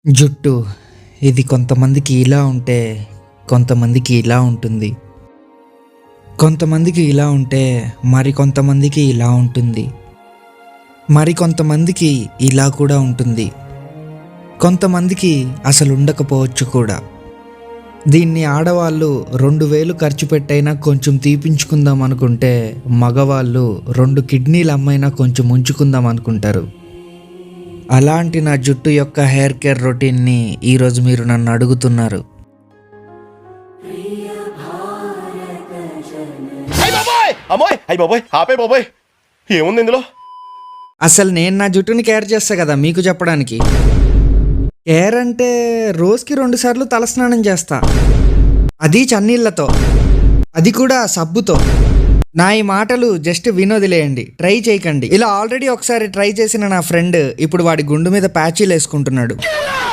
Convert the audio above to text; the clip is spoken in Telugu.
జుట్టు ఇది కొంతమందికి ఇలా ఉంటే కొంతమందికి ఇలా ఉంటుంది. కొంతమందికి ఇలా ఉంటే మరికొంతమందికి ఇలా ఉంటుంది. మరికొంతమందికి ఇలా కూడా ఉంటుంది. కొంతమందికి అసలు ఉండకపోవచ్చు కూడా. దీన్ని ఆడవాళ్ళు 2000 ఖర్చు పెట్టైనా కొంచెం తీపించుకుందాం అనుకుంటే, మగవాళ్ళు 2 కిడ్నీలు అమ్మైనా కొంచెం ఉంచుకుందాం అనుకుంటారు. అలాంటి నా జుట్టు యొక్క హెయిర్ కేర్ రొటీన్ని ఈరోజు మీరు నన్ను అడుగుతున్నారు. ఏముంది ఇందులో? అసలు నేను నా జుట్టుని కేర్ చేస్తా కదా మీకు చెప్పడానికి. కేర్ అంటే రోజుకి 2 సార్లు తలస్నానం చేస్తా, అది చన్నీళ్ళతో, అది కూడా సబ్బుతో. నా ఈ మాటలు జస్ట్ వినొదిలేయండి, ట్రై చేయకండి. ఇలా ఆల్రెడీ ఒకసారి ట్రై చేసిన నా ఫ్రెండ్ ఇప్పుడు వాడి గుండు మీద ప్యాచీలు వేసుకుంటున్నాడు.